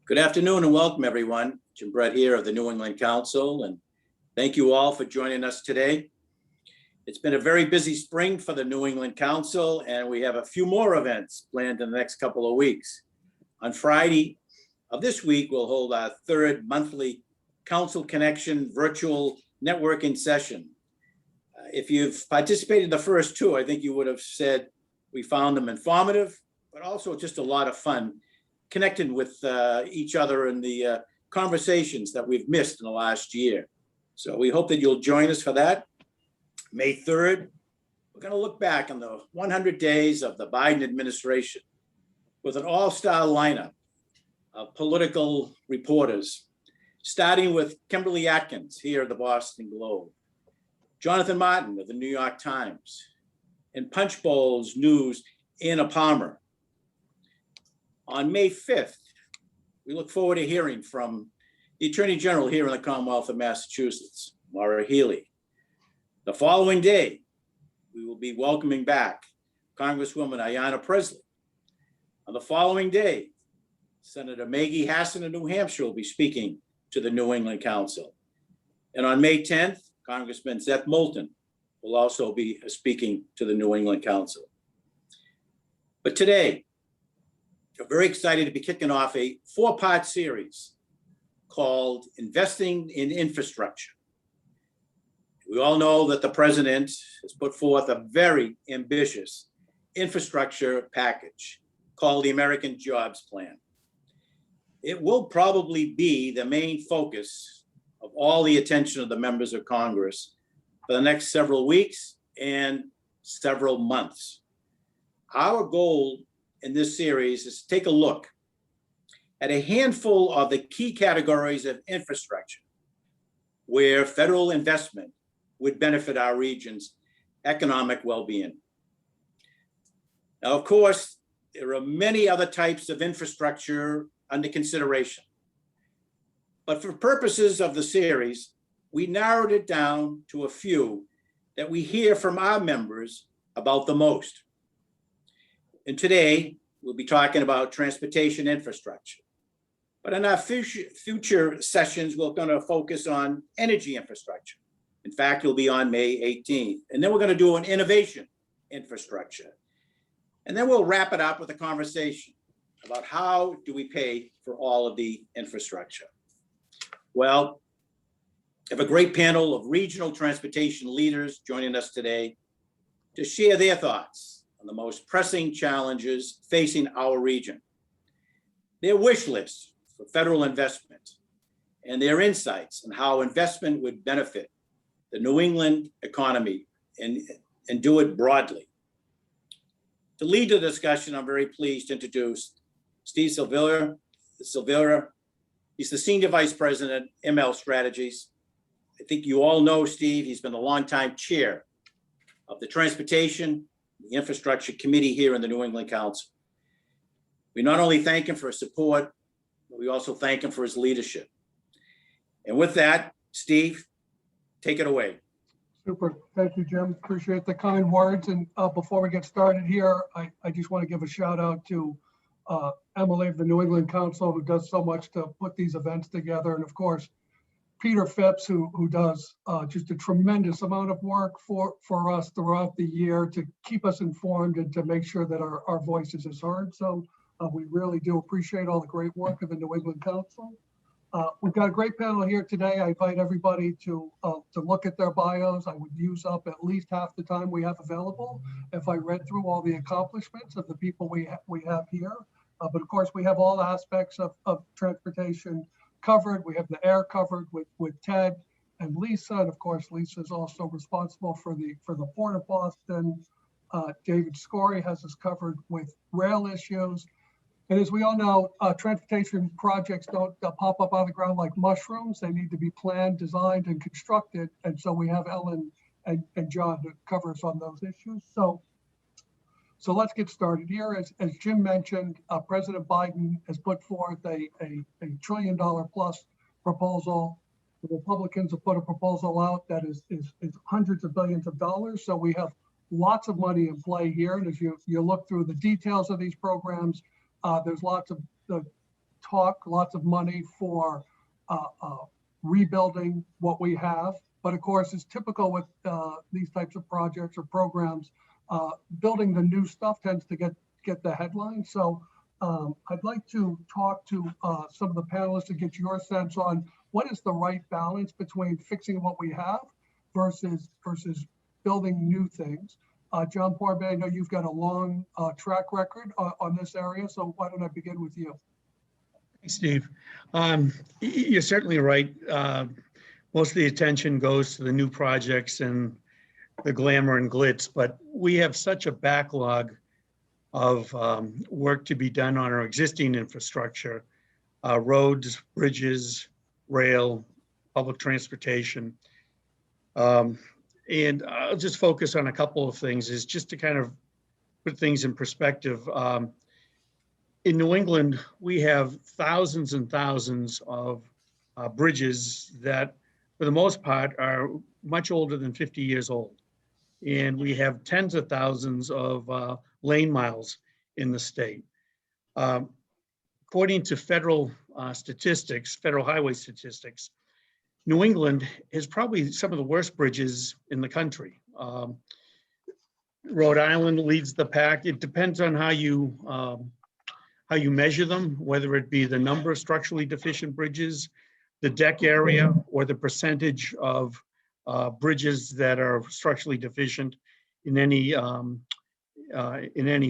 Good afternoon and welcome, everyone. Jim Brett here of the New England Council, and thank you all for joining us today. It's been a very busy spring for the New England Council, and we have a few more events planned in the next couple of weeks. On Friday of this week, we'll hold our third monthly Council Connection virtual networking session. If you've participated in the first two, I think you would have said we found them informative, but also just a lot of fun connecting with each other in the conversations that we've missed in the last year. So we hope that you'll join us for that. May 3rd, we're going to look back on the 100 days of the Biden administration with an all-star lineup of political reporters, starting with Kimberly Atkins here at the Boston Globe, Jonathan Martin of the New York Times, and Punchbowl's News, Anna Palmer. On May 5th, we look forward to hearing from the Attorney General here in the Commonwealth of Massachusetts, Maura Healey. The following day, we will be welcoming back Congresswoman Ayanna Pressley. On the following day, Senator Maggie Hassan of New Hampshire will be speaking to the New England Council. And on May 10th, Congressman Seth Moulton will also be speaking to the New England Council. But today, we're very excited to be kicking off a 4-part series called Investing in Infrastructure. We all know that the president has put forth a very ambitious infrastructure package called the American Jobs Plan. It will probably be the main focus of all the attention of the members of Congress for the next several weeks and several months. Our goal in this series is to take a look at a handful of the key categories of infrastructure where federal investment would benefit our region's economic well-being. Now, of course, there are many other types of infrastructure under consideration. But for purposes of the series, we narrowed it down to a few that we hear from our members about the most. And today, we'll be talking about transportation infrastructure. But in our future sessions, we're going to focus on energy infrastructure. In fact, it'll be on May 18th. And then we're going to do an innovation infrastructure. And then we'll wrap it up with a conversation about how do we pay for all of the infrastructure. Well, I have a great panel of regional transportation leaders joining us today to share their thoughts on the most pressing challenges facing our region, their wish list for federal investment, and their insights on how investment would benefit the New England economy and do it broadly. To lead the discussion, I'm very pleased to introduce Steve Silveira. He's the Senior Vice President, ML Strategies. I think you all know Steve. He's been a longtime chair of the Transportation, the Infrastructure Committee here in the New England Council. We not only thank him for his support, but we also thank him for his leadership. And with that, Steve, take it away. Super. Thank you, Jim. Appreciate the kind words. And before we get started here, I just want to give a shout out to Emily of the New England Council, who does so much to put these events together. And of course, Peter Phipps, who does just a tremendous amount of work for us throughout the year to keep us informed and to make sure that our voices is heard. So we really do appreciate all the great work of the New England Council. We've got a great panel here today. I invite everybody to look at their bios. I would use up at least half the time we have available if I read through all the accomplishments of the people we have here. But of course, we have all aspects of transportation covered. We have the air covered with Ted and Lisa. And of course, Lisa is also responsible for the Port of Boston. David Scory has us covered with rail issues. And as we all know, transportation projects don't pop up on the ground like mushrooms. They need to be planned, designed, and constructed. And so we have Ellen and John to cover us on those issues. So let's get started here. As Jim mentioned, President Biden has put forth a $1 trillion plus proposal. The Republicans have put a proposal out that is hundreds of billions of dollars. So we have lots of money in play here. And as you look through the details of these programs, there's lots of the talk, lots of money for rebuilding what we have. But of course, it's typical with these types of projects or programs. Building the new stuff tends to get the headline. So I'd like to talk to some of the panelists to get your sense on what is the right balance between fixing what we have versus building new things. John Parbe, I know you've got a long track record on this area, so why don't I begin with you? Thanks, Steve. You're certainly right. Most of the attention goes to the new projects and the glamour and glitz, but we have such a backlog of work to be done on our existing infrastructure, roads, bridges, rail, public transportation. And I'll just focus on a couple of things, is just to kind of put things in perspective. In New England, we have thousands and thousands of bridges that, for the most part, are much older than 50 years old. And we have tens of thousands of lane miles in the state. According to federal statistics, federal highway statistics, New England has probably some of the worst bridges in the country. Rhode Island leads the pack. It depends on how you measure them, whether it be the number of structurally deficient bridges, the deck area, or the percentage of bridges that are structurally deficient in any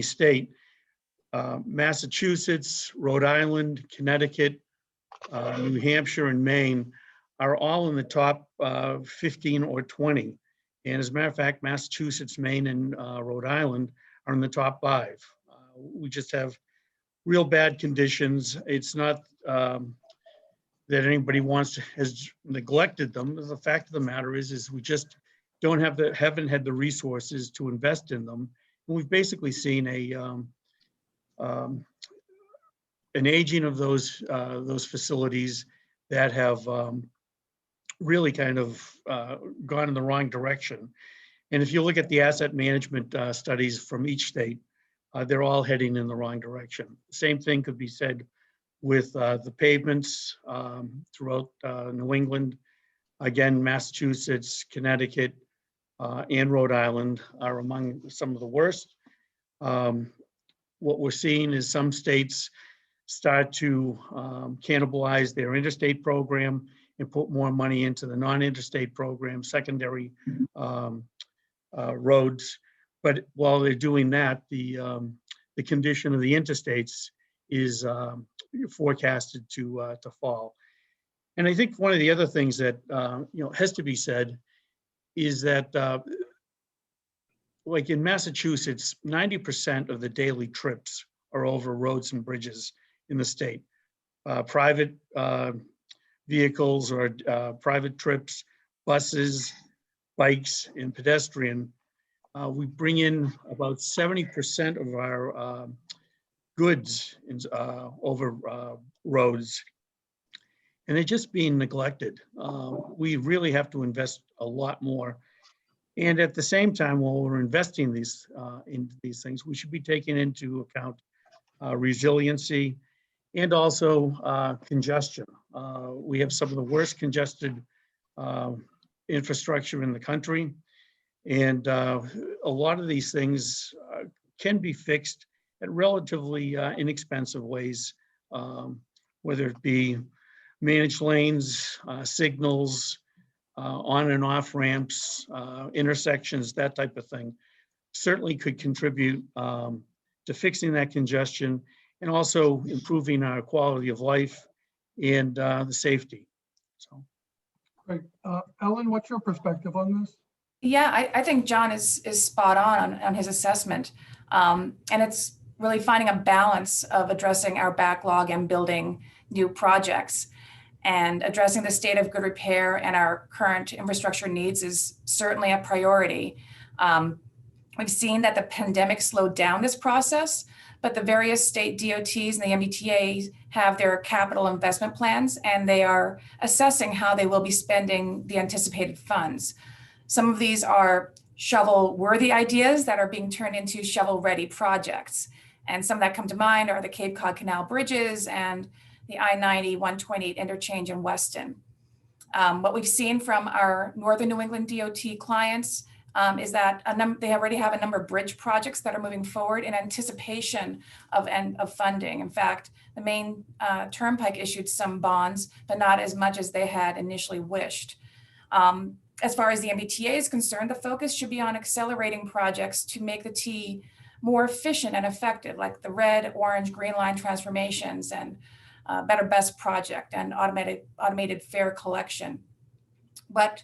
state. Massachusetts, Rhode Island, Connecticut, New Hampshire, and Maine are all in the top 15 or 20. And as a matter of fact, Massachusetts, Maine, and Rhode Island are in the top 5. We just have real bad conditions. It's not that anybody has neglected them. The fact of the matter is we just haven't had the resources to invest in them. And we've basically seen an aging of those facilities that have really kind of gone in the wrong direction. And if you look at the asset management studies from each state, they're all heading in the wrong direction. Same thing could be said with the pavements throughout New England. Again, Massachusetts, Connecticut, and Rhode Island are among some of the worst. What we're seeing is some states start to cannibalize their interstate program and put more money into the non-interstate program, secondary roads. But while they're doing that, the condition of the interstates is forecasted to fall. And I think one of the other things that has to be said is that, like in Massachusetts, 90% of the daily trips are over roads and bridges in the state. Private vehicles or private trips, buses, bikes, and pedestrian. We bring in about 70% of our goods over roads, and they're just being neglected. We really have to invest a lot more. And at the same time, while we're investing in these things, we should be taking into account resiliency and also congestion. We have some of the worst congested infrastructure in the country. And a lot of these things can be fixed at relatively inexpensive ways, whether it be managed lanes, signals, on and off ramps, intersections, that type of thing, certainly could contribute to fixing that congestion and also improving our quality of life and the safety. So, great. Ellen, what's your perspective on this? Yeah, I think John is spot on his assessment. And it's really finding a balance of addressing our backlog and building new projects. And addressing the state of good repair and our current infrastructure needs is certainly a priority. We've seen that the pandemic slowed down this process, but the various state DOTs and the MBTA have their capital investment plans, and they are assessing how they will be spending the anticipated funds. Some of these are shovel-worthy ideas that are being turned into shovel-ready projects. And some that come to mind are the Cape Cod Canal bridges and the I-90 128 interchange in Weston. What we've seen from our Northern New England DOT clients is that they already have a number of bridge projects that are moving forward in anticipation of funding. In fact, the Maine Turnpike issued some bonds, but not as much as they had initially wished. As far as the MBTA is concerned, the focus should be on accelerating projects to make the T more efficient and effective, like the red, orange, green line transformations and Better Best project and automated fare collection. But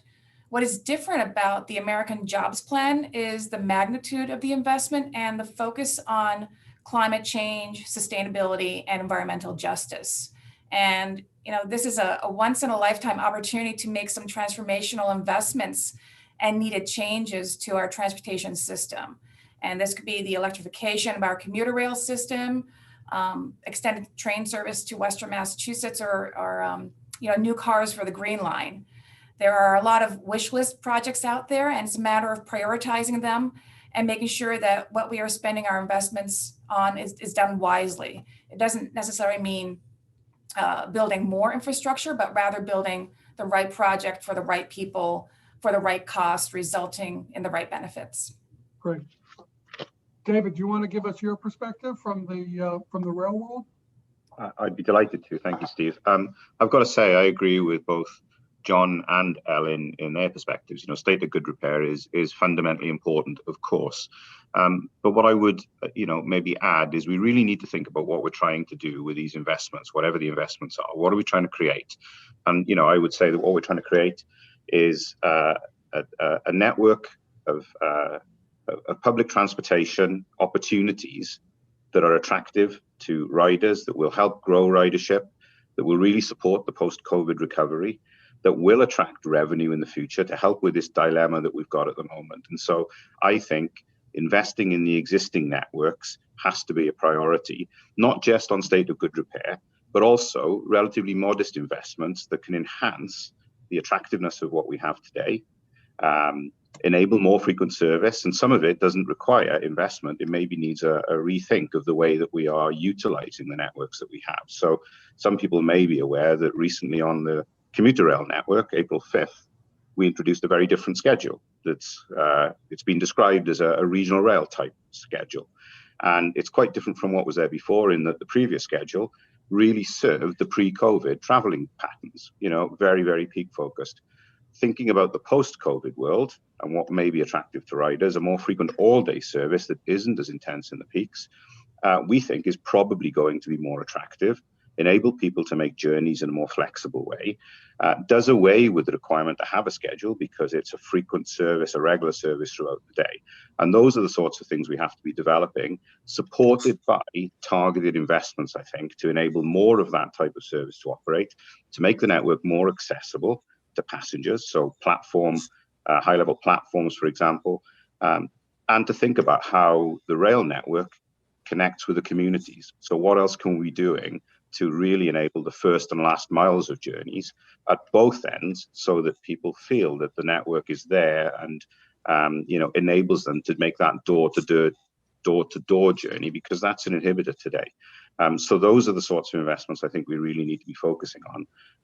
what is different about the American Jobs Plan is the magnitude of the investment and the focus on climate change, sustainability, and environmental justice. And this is a once in a lifetime opportunity to make some transformational investments and needed changes to our transportation system. And this could be the electrification of our commuter rail system, extended train service to Western Massachusetts, or new cars for the Green Line. There are a lot of wish list projects out there, and it's a matter of prioritizing them and making sure that what we are spending our investments on is done wisely. It doesn't necessarily mean building more infrastructure, but rather building the right project for the right people, for the right cost, resulting in the right benefits. Great. David, do you want to give us your perspective from the rail world? I'd be delighted to. Thank you, Steve. I've got to say, I agree with both John and Ellen in their perspectives. State of good repair is fundamentally important, of course. But what I would, maybe add is we really need to think about what we're trying to do with these investments, whatever the investments are. What are we trying to create? And, I would say that what we're trying to create is a network of public transportation opportunities that are attractive to riders, that will help grow ridership, that will really support the post-COVID recovery, that will attract revenue in the future to help with this dilemma that we've got at the moment. And so I think investing in the existing networks has to be a priority, not just on state of good repair, but also relatively modest investments that can enhance the attractiveness of what we have today, enable more frequent service, and some of it doesn't require investment. It maybe needs a rethink of the way that we are utilizing the networks that we have. So some people may be aware that recently on the commuter rail network, April 5th, we introduced a very different schedule. It's been described as a regional rail type schedule. And it's quite different from what was there before, in that the previous schedule really served the pre-COVID traveling patterns, very, very peak focused. Thinking about the post-COVID world and what may be attractive to riders, a more frequent all-day service that isn't as intense in the peaks, we think is probably going to be more attractive, enable people to make journeys in a more flexible way, does away with the requirement to have a schedule because it's a frequent service, a regular service throughout the day. And those are the sorts of things we have to be developing, supported by targeted investments, I think, to enable more of that type of service to operate, to make the network more accessible to passengers, so high-level platforms, for example, and to think about how the rail network connects with the communities. So what else can we be doing to really enable the first and last miles of journeys at both ends, so that people feel that the network is there and enables them to make that door-to-door journey, because that's an inhibitor today. So those are the sorts of investments I think we really need to be focusing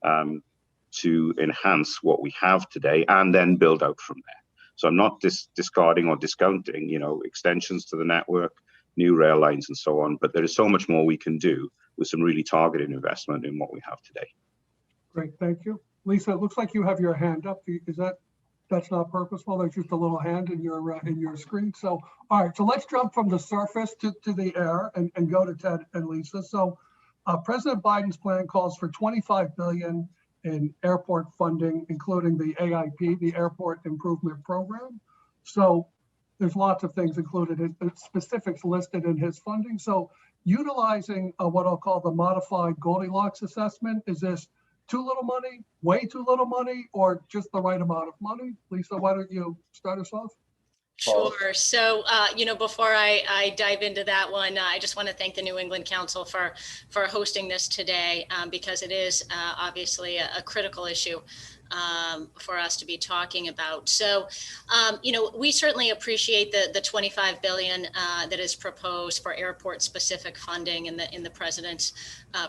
on, to enhance what we have today and then build out from there. So I'm not discarding or discounting, extensions to the network, new rail lines and so on, but there is so much more we can do with some really targeted investment in what we have today. Great, thank you. Lisa, it looks like you have your hand up. That's not purposeful? There's just a little hand in your screen. So, all right, so let's jump from the surface to the air and go to Ted and Lisa. So President Biden's plan calls for $25 billion in airport funding, including the AIP, the Airport Improvement Program. So there's lots of things included, specifics listed in his funding. So utilizing what I'll call the modified Goldilocks assessment, is this too little money, way too little money, or just the right amount of money? Lisa, why don't you start us off? Sure. So, before I dive into that one, I just want to thank the New England Council for hosting this today, because it is obviously a critical issue for us to be talking about. So, we certainly appreciate the 25 billion that is proposed for airport specific funding in the president's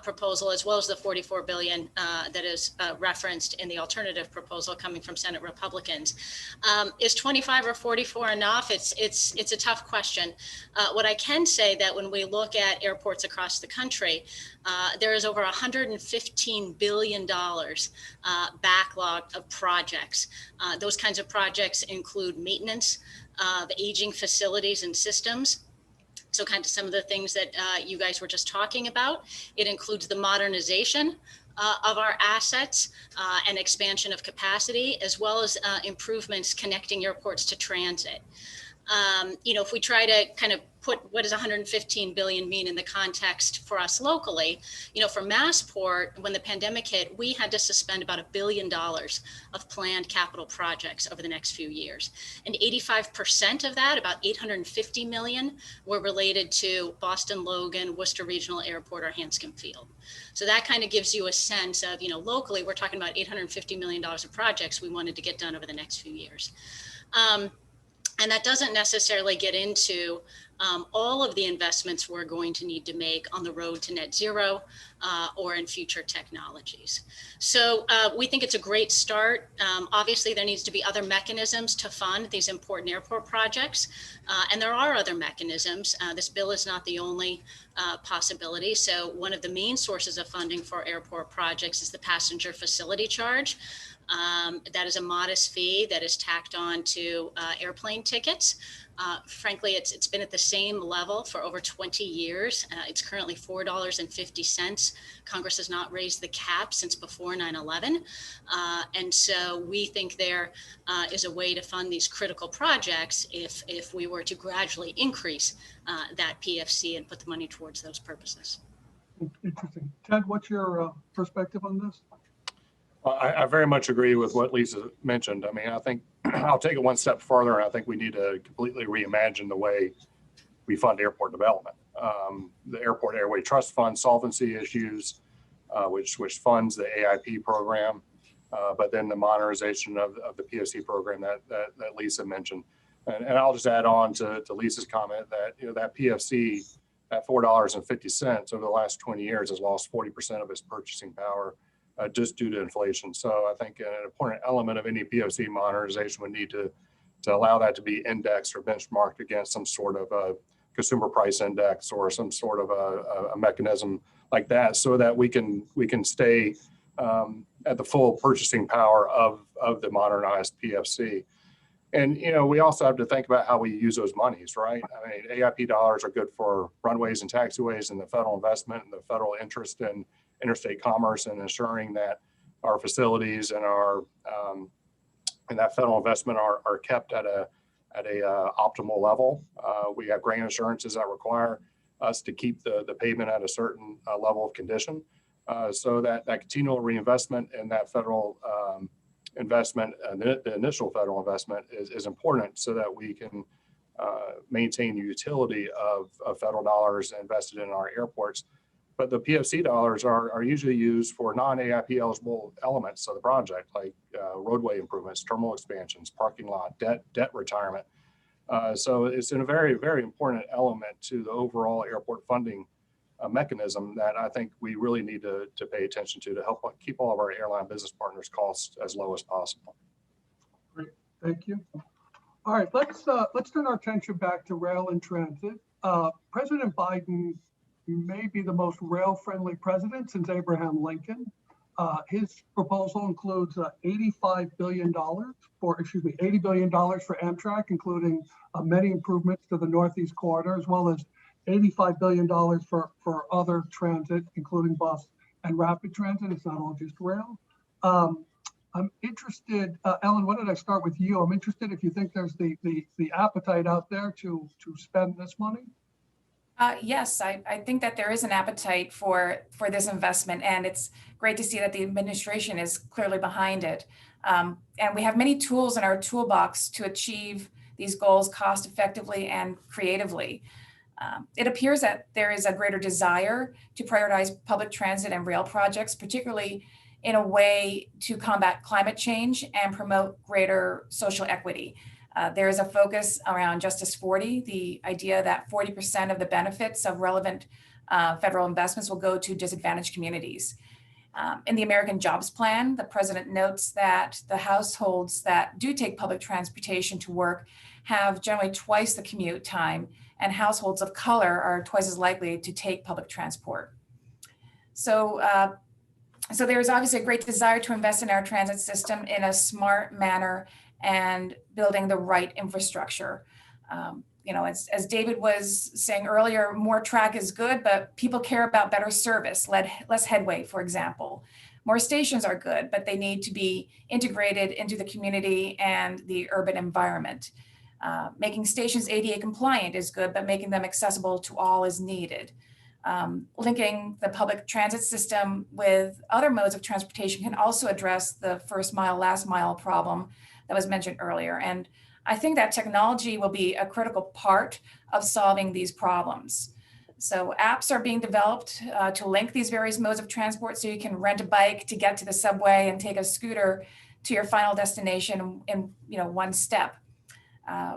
proposal, as well as the 44 billion that is referenced in the alternative proposal coming from Senate Republicans. Is 25 or 44 enough? It's a tough question. What I can say that when we look at airports across the country, there is over $115 billion backlog of projects. Those kinds of projects include maintenance of aging facilities and systems. So kind of some of the things that you guys were just talking about. It includes the modernization of our assets and expansion of capacity, as well as improvements connecting airports to transit. If we try to kind of put what does 115 billion mean in the context for us locally, for Massport, when the pandemic hit, we had to suspend about $1 billion of planned capital projects over the next few years. And 85% of that, about 850 million, were related to Boston Logan, Worcester Regional Airport, or Hanscom Field. So that kind of gives you a sense of, locally, we're talking about $850 million of projects we wanted to get done over the next few years. And that doesn't necessarily get into all of the investments we're going to need to make on the road to net zero or in future technologies. So we think it's a great start. Obviously, there needs to be other mechanisms to fund these important airport projects. And there are other mechanisms. This bill is not the only possibility. So one of the main sources of funding for airport projects is the passenger facility charge. That is a modest fee that is tacked on to airplane tickets. Frankly, it's been at the same level for over 20 years. It's currently $4.50. Congress has not raised the cap since before 9/11. And so we think there is a way to fund these critical projects if we were to gradually increase that PFC and put the money towards those purposes. Interesting. Ted, what's your perspective on this? Well, I very much agree with what Lisa mentioned. I mean, I think I'll take it one step further. I think we need to completely reimagine the way we fund airport development. The Airport Airway Trust Fund solvency issues, which funds the AIP program, but then the modernization of the PFC program that Lisa mentioned. And I'll just add on to Lisa's comment that that PFC at $4.50 over the last 20 years has lost 40% of its purchasing power. Just due to inflation. So I think an important element of any PFC modernization would need to allow that to be indexed or benchmarked against some sort of a consumer price index or some sort of a mechanism like that, so that we can stay at the full purchasing power of the modernized PFC. And we also have to think about how we use those monies, right? I mean, AIP dollars are good for runways and taxiways and the federal investment and the federal interest in interstate commerce and ensuring that our facilities and our and that federal investment are kept at a optimal level. We have grant assurances that require us to keep the pavement at a certain level of condition, so that continual reinvestment and that federal investment, the initial federal investment is important, so that we can maintain the utility of federal dollars invested in our airports. But the PFC dollars are usually used for non-AIP eligible elements of the project, like roadway improvements, terminal expansions, parking lot, debt retirement. So it's a very, very important element to the overall airport funding mechanism that I think we really need to pay attention to help keep all of our airline business partners' costs as low as possible. Great, thank you. All right, let's turn our attention back to rail and transit. President Biden may be the most rail-friendly president since Abraham Lincoln. His proposal includes $80 billion for Amtrak, including many improvements to the Northeast Corridor, as well as $85 billion for other transit, including bus and rapid transit. It's not all just rail. I'm interested, Ellen, why don't I start with you? I'm interested if you think there's the appetite out there to spend this money. Yes, I think that there is an appetite for this investment, and it's great to see that the administration is clearly behind it. And we have many tools in our toolbox to achieve these goals cost effectively and creatively. It appears that there is a greater desire to prioritize public transit and rail projects, particularly in a way to combat climate change and promote greater social equity. There is a focus around Justice 40, the idea that 40% of the benefits of relevant federal investments will go to disadvantaged communities. In the American Jobs Plan, the president notes that the households that do take public transportation to work have generally twice the commute time, and households of color are twice as likely to take public transport. So there's obviously a great desire to invest in our transit system in a smart manner and building the right infrastructure. As David was saying earlier, more track is good, but people care about better service, less headway, for example. More stations are good, but they need to be integrated into the community and the urban environment. Making stations ADA compliant is good, but making them accessible to all is needed. Linking the public transit system with other modes of transportation can also address the first mile, last mile problem that was mentioned earlier. And I think that technology will be a critical part of solving these problems. So apps are being developed to link these various modes of transport, so you can rent a bike to get to the subway and take a scooter to your final destination in one step.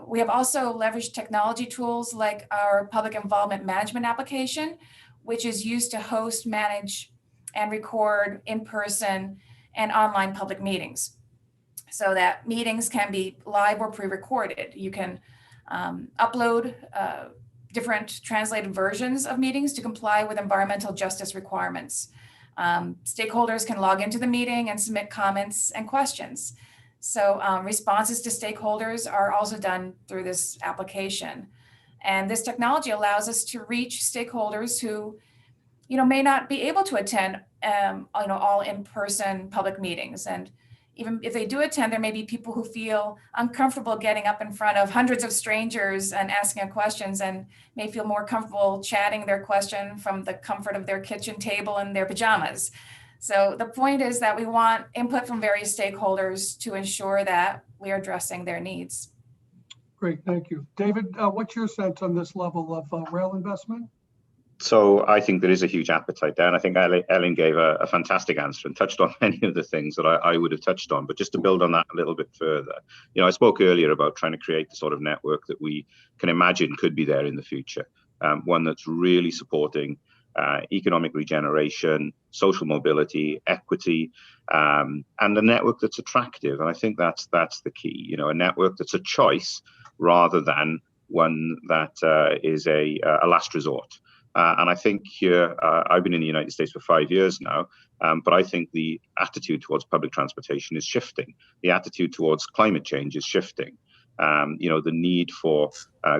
We have also leveraged technology tools like our public involvement management application, which is used to host, manage, and record in-person and online public meetings, so that meetings can be live or pre-recorded. You can upload different translated versions of meetings to comply with environmental justice requirements. Stakeholders can log into the meeting and submit comments and questions. So responses to stakeholders are also done through this application. And this technology allows us to reach stakeholders who may not be able to attend all in-person public meetings. And even if they do attend, there may be people who feel uncomfortable getting up in front of hundreds of strangers and asking questions, and may feel more comfortable chatting their question from the comfort of their kitchen table in their pajamas. So the point is that we want input from various stakeholders to ensure that we are addressing their needs. Great, thank you. David, what's your sense on this level of rail investment? So I think there is a huge appetite there, and I think Ellen gave a fantastic answer and touched on many of the things that I would have touched on. But just to build on that a little bit further, I spoke earlier about trying to create the sort of network that we can imagine could be there in the future, one that's really supporting economic regeneration, social mobility, equity, and a network that's attractive. And I think that's the key. A network that's a choice rather than one that is a last resort. And I think here, I've been in the United States for 5 years now, but I think the attitude towards public transportation is shifting. The attitude towards climate change is shifting. The need for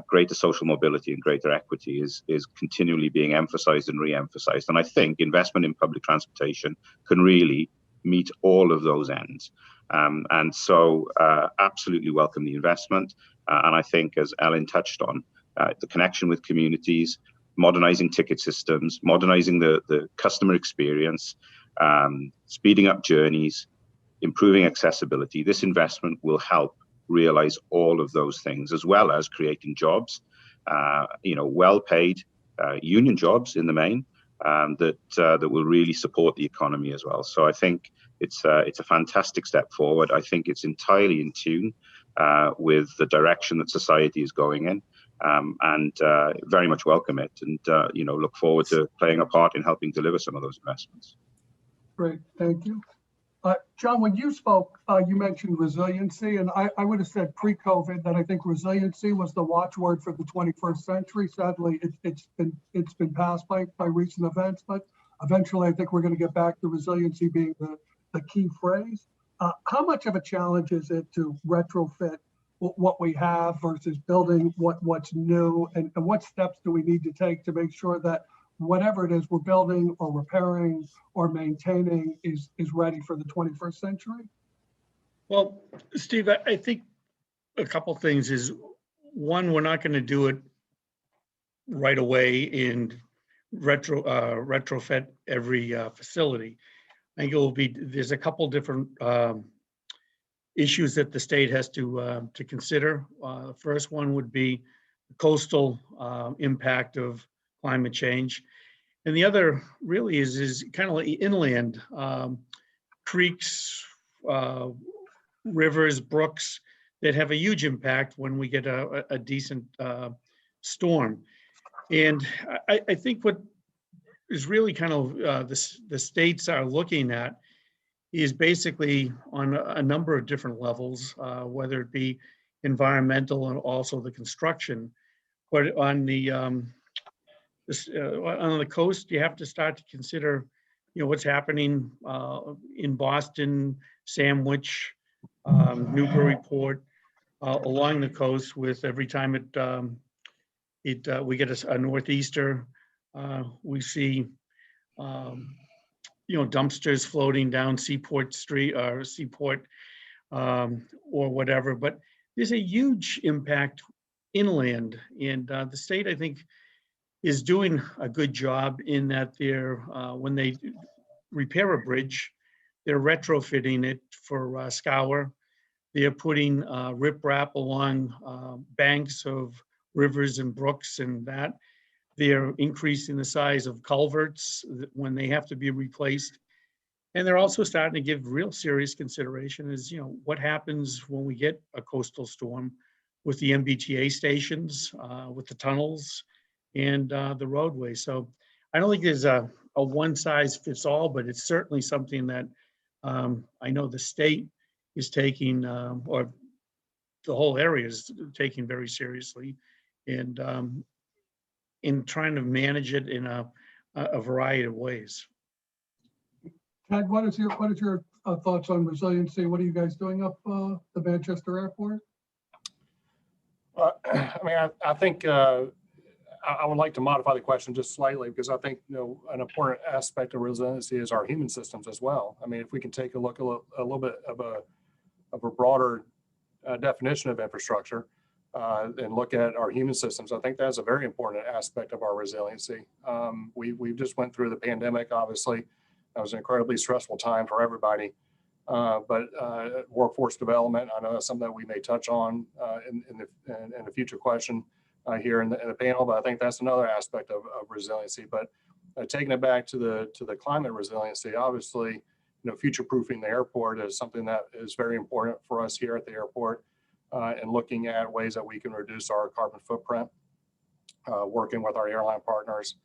greater social mobility and greater equity is continually being emphasized and re-emphasized. And I think investment in public transportation can really meet all of those ends. And so absolutely welcome the investment. And I think, as Ellen touched on, the connection with communities, modernizing ticket systems, modernizing the customer experience, speeding up journeys, improving accessibility. This investment will help realize all of those things, as well as creating jobs, well-paid union jobs in the main, that will really support the economy as well. So I think it's a fantastic step forward. I think it's entirely in tune with the direction that society is going in. And very much welcome it, and look forward to playing a part in helping deliver some of those investments. Great, thank you. John, when you spoke, you mentioned resiliency, and I would have said pre-COVID that I think resiliency was the watchword for the 21st century. Sadly, it's been passed by recent events, but eventually I think we're going to get back to resiliency being the key phrase. How much of a challenge is it to retrofit what we have versus building what's new, and what steps do we need to take to make sure that whatever it is we're building or repairing or maintaining is ready for the 21st century? Well, Steve, I think a couple things is, one, we're not going to do it right away and retrofit every facility. I think it will be, there's a couple different issues that the state has to consider. The first one would be the coastal impact of climate change. And the other really is kind of like inland. creeks, rivers, brooks that have a huge impact when we get a decent storm. And I think what is really kind of the states are looking at is basically on a number of different levels, whether it be environmental and also the construction. But on the coast, you have to start to consider, what's happening in Boston, Sandwich, Newburyport, along the coast. With every time we get a northeaster, we see dumpsters floating down Seaport Street or Seaport or whatever. But there's a huge impact inland, and the state, I think, is doing a good job in that they're when they repair a bridge, they're retrofitting it for scour. They're putting riprap along banks of rivers and brooks, and that they're increasing the size of culverts when they have to be replaced. And they're also starting to give real serious consideration is, what happens when we get a coastal storm with the MBTA stations, with the tunnels and the roadway. So I don't think there's a one size fits all, but it's certainly something that I know the state is taking, or the whole area is taking very seriously, and in trying to manage it in a variety of ways. Ted, what is your thoughts on resiliency? What are you guys doing up the Manchester Airport? I think I would like to modify the question just slightly, because I think an important aspect of resiliency is our human systems as well. I mean, if we can take a look a little bit of a broader definition of infrastructure and look at our human systems, I think that's a very important aspect of our resiliency. We just went through the pandemic. Obviously, that was an incredibly stressful time for everybody. But workforce development, I know that's something that we may touch on in the future question here in the panel, but I think that's another aspect of resiliency. But taking it back to the climate resiliency, obviously, future-proofing the airport is something that is very important for us here at the airport, and looking at ways that we can reduce our carbon footprint, working with our airline partners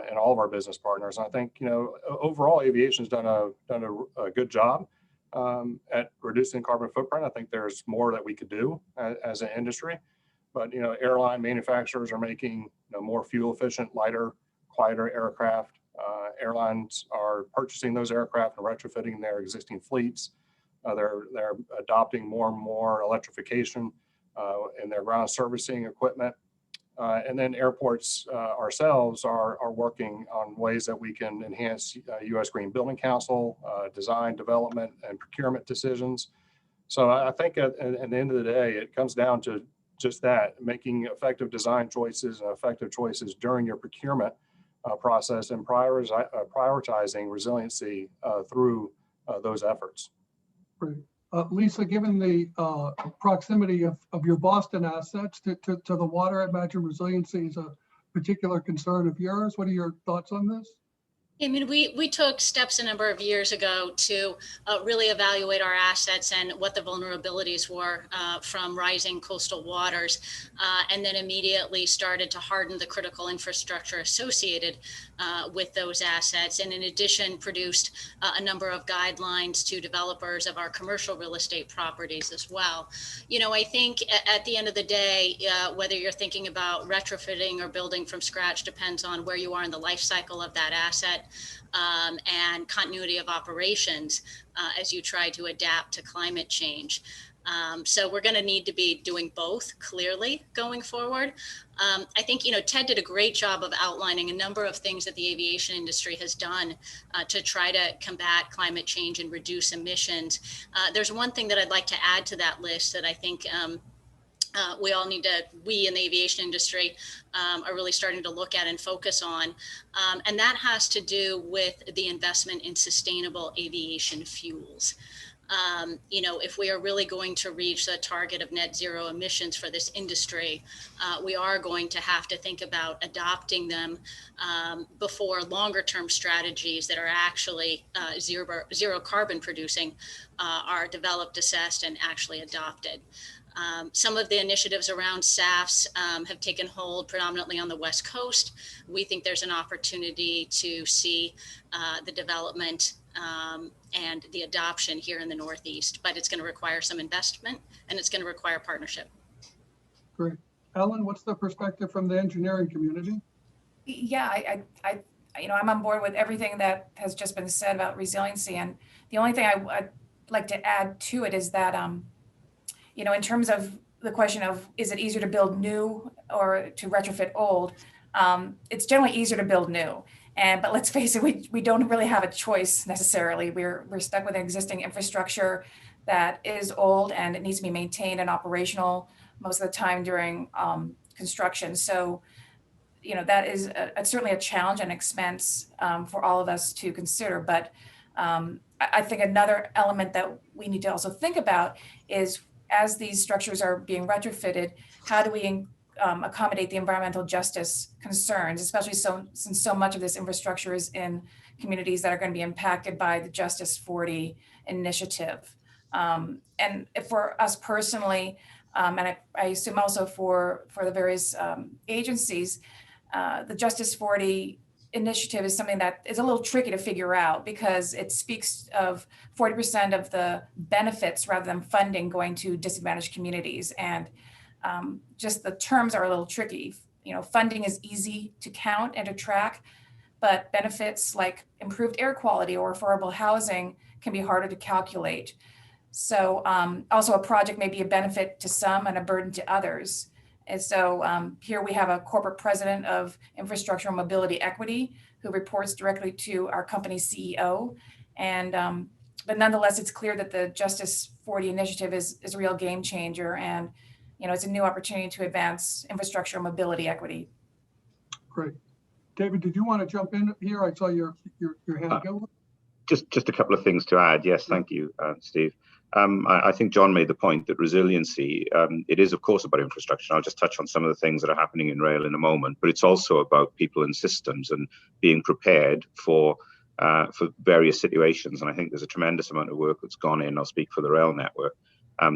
and all of our business partners. And I think, overall, aviation's done a good job at reducing carbon footprint. I think there's more that we could do as an industry. But airline manufacturers are making more fuel efficient, lighter, quieter aircraft. Airlines are purchasing those aircraft and retrofitting their existing fleets. They're adopting more and more electrification in their ground servicing equipment. And then airports ourselves are working on ways that we can enhance U.S. Green Building Council design, development, and procurement decisions. So I think at the end of the day, it comes down to just that, making effective design choices and effective choices during your procurement process, and prioritizing resiliency through those efforts. Great. Lisa, given the proximity of your Boston assets to the water, I imagine resiliency is a particular concern of yours. What are your thoughts on this? I mean, we took steps a number of years ago to really evaluate our assets and what the vulnerabilities were from rising coastal waters, and then immediately started to harden the critical infrastructure associated with those assets. And in addition, produced a number of guidelines to developers of our commercial real estate properties as well. I think at the end of the day, whether you're thinking about retrofitting or building from scratch depends on where you are in the life cycle of that asset. And continuity of operations as you try to adapt to climate change. So we're going to need to be doing both clearly going forward. I think, Ted did a great job of outlining a number of things that the aviation industry has done to try to combat climate change and reduce emissions. There's one thing that I'd like to add to that list that I think we in the aviation industry are really starting to look at and focus on. And that has to do with the investment in sustainable aviation fuels. You know, if we are really going to reach the target of net zero emissions for this industry, we are going to have to think about adopting them before longer term strategies that are actually zero carbon producing are developed, assessed, and actually adopted. Some of the initiatives around SAFs have taken hold predominantly on the West Coast. We think there's an opportunity to see the development and the adoption here in the Northeast, but it's going to require some investment and it's going to require partnership. Great. Ellen, what's the perspective from the engineering community? Yeah, I'm on board with everything that has just been said about resiliency. And the only thing I'd like to add to it is that, in terms of the question of, is it easier to build new or to retrofit old? It's generally easier to build new. But let's face it, we don't really have a choice necessarily. We're stuck with an existing infrastructure that is old and it needs to be maintained and operational most of the time during construction. So, that is certainly a challenge and expense for all of us to consider. But I think another element that we need to also think about is, as these structures are being retrofitted, how do we accommodate the environmental justice concerns, especially since so much of this infrastructure is in communities that are going to be impacted by the Justice 40 initiative. And for us personally, and I assume also for the various agencies, the Justice 40 initiative is something that is a little tricky to figure out because it speaks of 40% of the benefits rather than funding going to disadvantaged communities. And just the terms are a little tricky. Funding is easy to count and to track, but benefits like improved air quality or affordable housing can be harder to calculate. So also a project may be a benefit to some and a burden to others. And so here we have a corporate president of Infrastructure and Mobility Equity who reports directly to our company's CEO. And but nonetheless, it's clear that the Justice 40 initiative is a real game changer. And it's a new opportunity to advance infrastructure and mobility equity. Great. David, did you want to jump in here? I saw your hand go. Just a couple of things to add. Yes, thank you, Steve. I think John made the point that resiliency, it is of course about infrastructure. I'll just touch on some of the things that are happening in rail in a moment, but it's also about people and systems and being prepared for various situations. And I think there's a tremendous amount of work that's gone in, I'll speak for the rail network,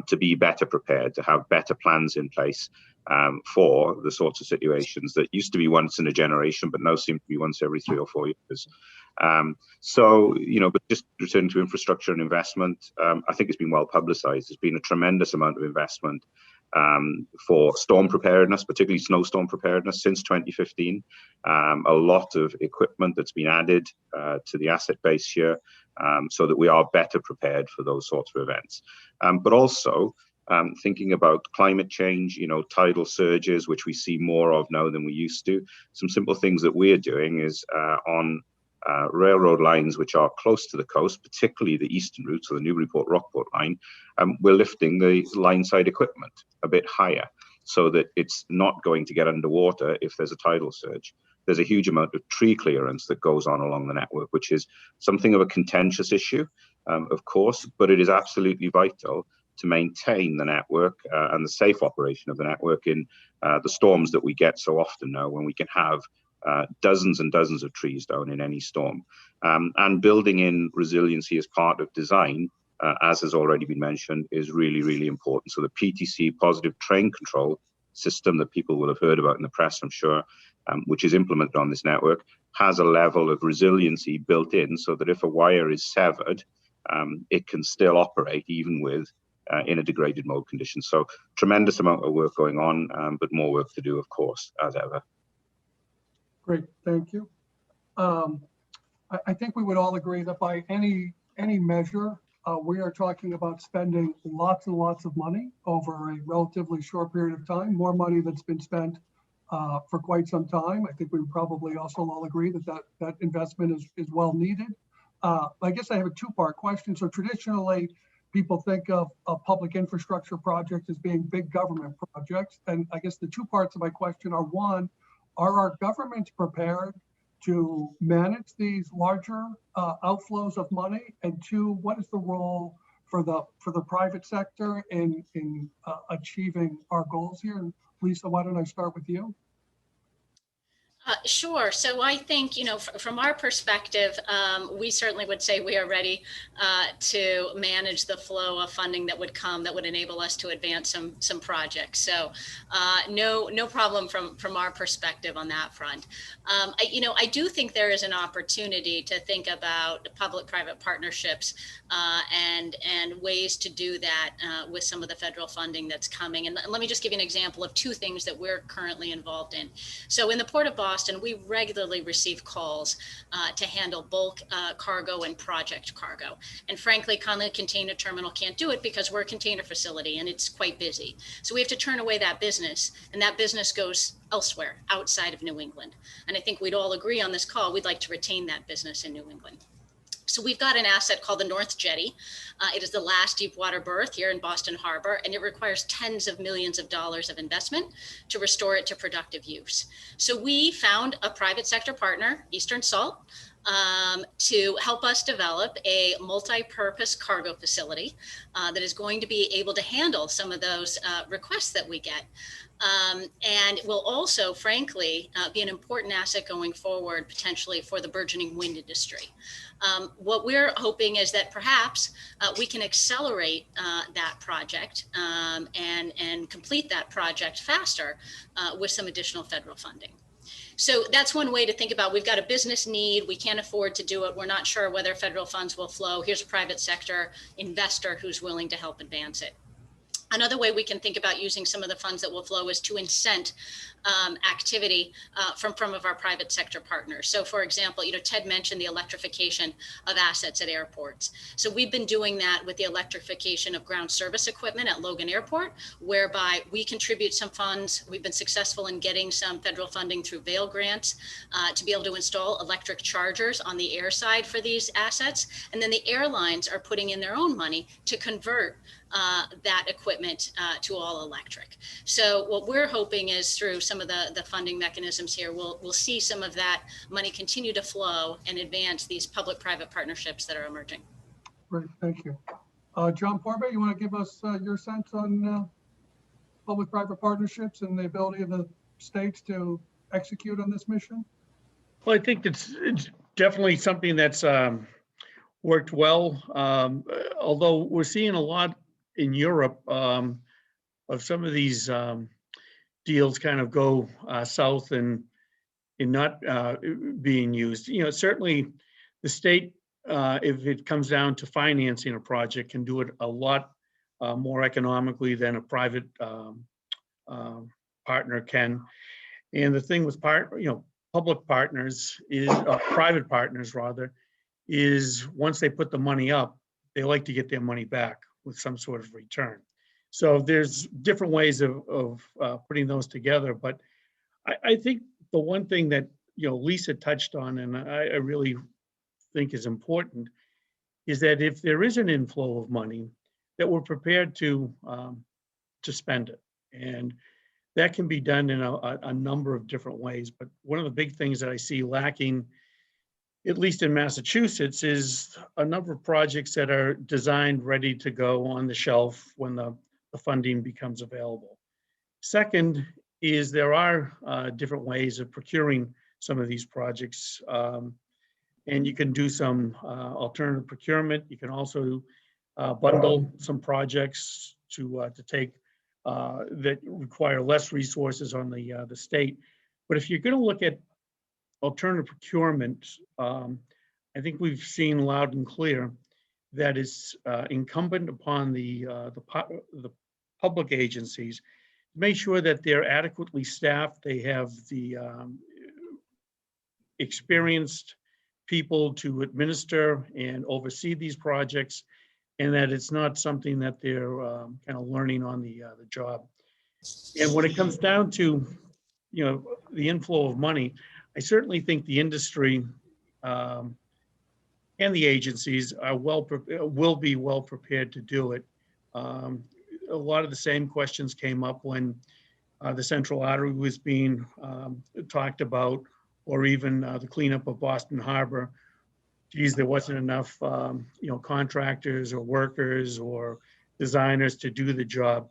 to be better prepared, to have better plans in place for the sorts of situations that used to be once in a generation, but now seem to be once every 3 or 4 years. But just returning to infrastructure and investment, I think it's been well publicized. There's been a tremendous amount of investment for storm preparedness, particularly snowstorm preparedness since 2015. A lot of equipment that's been added to the asset base here so that we are better prepared for those sorts of events. But also thinking about climate change, tidal surges, which we see more of now than we used to. Some simple things that we're doing is on railroad lines which are close to the coast, particularly the eastern route, so the Newburyport-Rockport line, we're lifting the line side equipment a bit higher so that it's not going to get underwater if there's a tidal surge. There's a huge amount of tree clearance that goes on along the network, which is something of a contentious issue, of course, but it is absolutely vital to maintain the network and the safe operation of the network in the storms that we get so often now, when we can have dozens and dozens of trees down in any storm. And building in resiliency as part of design, as has already been mentioned, is really, really important. So the PTC, Positive Train Control system that people will have heard about in the press, I'm sure, which is implemented on this network, has a level of resiliency built in so that if a wire is severed, it can still operate even with in a degraded mode condition. So tremendous amount of work going on, but more work to do, of course, as ever. Great, thank you. I think we would all agree that by any measure, we are talking about spending lots and lots of money over a relatively short period of time, more money that's been spent for quite some time. I think we would probably also all agree that investment is well needed. I guess I have a two-part question. So traditionally, people think of public infrastructure projects as being big government projects. And I guess the two parts of my question are, one, are our governments prepared to manage these larger outflows of money? And two, what is the role for the private sector in achieving our goals here. And Lisa, why don't I start with you? Sure. So I think, from our perspective, we certainly would say we are ready to manage the flow of funding that would come that would enable us to advance some projects. So no problem from our perspective on that front. I do think there is an opportunity to think about public-private partnerships and ways to do that with some of the federal funding that's coming. And let me just give you an example of two things that we're currently involved in. So in the Port of Boston, we regularly receive calls to handle bulk cargo and project cargo. And frankly, Conley Container Terminal can't do it because we're a container facility and it's quite busy. So we have to turn away that business, and that business goes elsewhere outside of New England. And I think we'd all agree on this call, we'd like to retain that business in New England. So we've got an asset called the North Jetty. It is the last deep water berth here in Boston Harbor, and it requires tens of millions of dollars of investment to restore it to productive use. So we found a private sector partner, Eastern Salt, to help us develop a multi-purpose cargo facility that is going to be able to handle some of those requests that we get. And will also, frankly, be an important asset going forward, potentially for the burgeoning wind industry. What we're hoping is that perhaps we can accelerate that project and complete that project faster with some additional federal funding. So that's one way to think about, we've got a business need, we can't afford to do it, we're not sure whether federal funds will flow. Here's a private sector investor who's willing to help advance it. Another way we can think about using some of the funds that will flow is to incent activity from some of our private sector partners. So for example, Ted mentioned the electrification of assets at airports. So we've been doing that with the electrification of ground service equipment at Logan Airport, whereby we contribute some funds. We've been successful in getting some federal funding through Vail grants to be able to install electric chargers on the air side for these assets. And then the airlines are putting in their own money to convert that equipment to all electric. So what we're hoping is through some of the funding mechanisms here, we'll see some of that money continue to flow and advance these public-private partnerships that are emerging. Great, thank you. John Parva, you want to give us your sense on public-private partnerships and the ability of the states to execute on this mission? Well, I think it's definitely something that's worked well, although we're seeing a lot in Europe of some of these deals kind of go south and not being used. Certainly the state, if it comes down to financing a project, can do it a lot more economically than a private partner can. And the thing with public partners is, private partners rather, is once they put the money up, they like to get their money back with some sort of return. So there's different ways of putting those together. But I think the one thing that Lisa touched on, and I really think is important, is that if there is an inflow of money, that we're prepared to spend it. And that can be done in a number of different ways. But one of the big things that I see lacking, at least in Massachusetts, is a number of projects that are designed, ready to go on the shelf when the funding becomes available. Second is there are different ways of procuring some of these projects. And you can do some alternative procurement. You can also bundle some projects to take that require less resources on the state. But if you're going to look at alternative procurement, I think we've seen loud and clear that it's incumbent upon the public agencies to make sure that they're adequately staffed. They have the experienced people to administer and oversee these projects, and that it's not something that they're kind of learning on the job. And when it comes down to the inflow of money, I certainly think the industry and the agencies are will be well prepared to do it. A lot of the same questions came up when the Central Artery was being talked about, or even the cleanup of Boston Harbor. geez, there wasn't enough, contractors or workers or designers to do the job.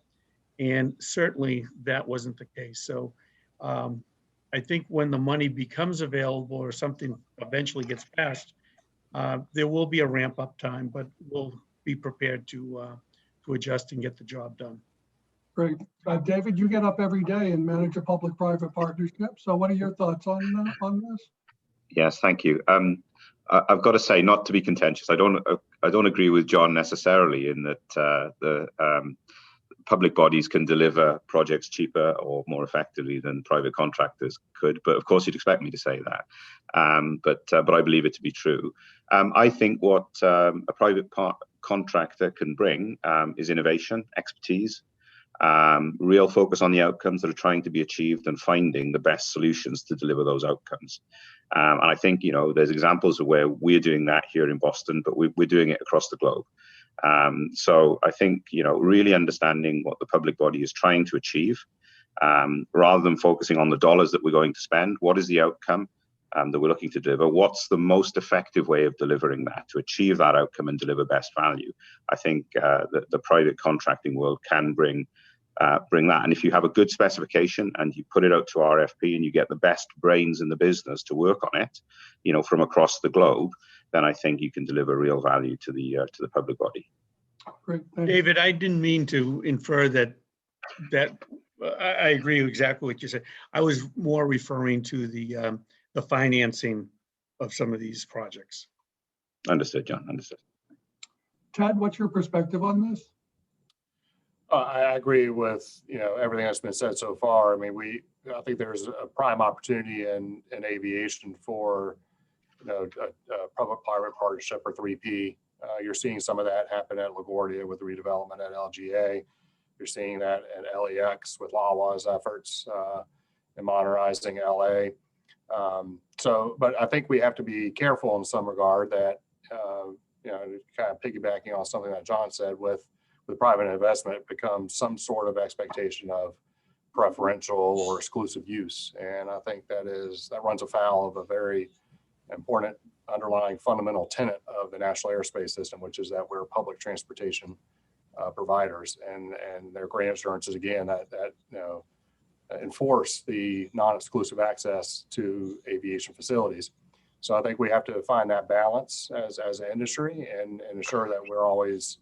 And certainly that wasn't the case. So I think when the money becomes available or something eventually gets passed, there will be a ramp up time, but we'll be prepared to adjust and get the job done. Great. David, you get up every day and manage a public-private partnership. So what are your thoughts on this? Yes, thank you. I've got to say, not to be contentious, I don't agree with John necessarily in that the public bodies can deliver projects cheaper or more effectively than private contractors could. But of course, you'd expect me to say that. But I believe it to be true. I think what a private contractor can bring is innovation, expertise, real focus on the outcomes that are trying to be achieved and finding the best solutions to deliver those outcomes. And I think, there's examples of where we're doing that here in Boston, but we're doing it across the globe. So I think, really understanding what the public body is trying to achieve, rather than focusing on the dollars that we're going to spend, what is the outcome that we're looking to deliver? What's the most effective way of delivering that to achieve that outcome and deliver best value? I think that the private contracting world can bring that. And if you have a good specification and you put it out to RFP and you get the best brains in the business to work on it, from across the globe, then I think you can deliver real value to the public body. Great. Thank you. David, I didn't mean to infer that I agree exactly what you said. I was more referring to the financing of some of these projects. Understood, John. Understood. Ted, what's your perspective on this? I agree with, everything that's been said so far. I mean, I think there's a prime opportunity in aviation for, a public-private partnership or 3P. You're seeing some of that happen at LaGuardia with redevelopment at LGA. You're seeing that at LAX with LAWA's efforts in modernizing LA. But I think we have to be careful in some regard that, kind of piggybacking on something that John said with private investment, it becomes some sort of expectation of preferential or exclusive use. And I think that runs afoul of a very important underlying fundamental tenet of the national airspace system, which is that we're public transportation providers, and their great assurances again that enforce the non-exclusive access to aviation facilities. So I think we have to find that balance as an industry and ensure that we're always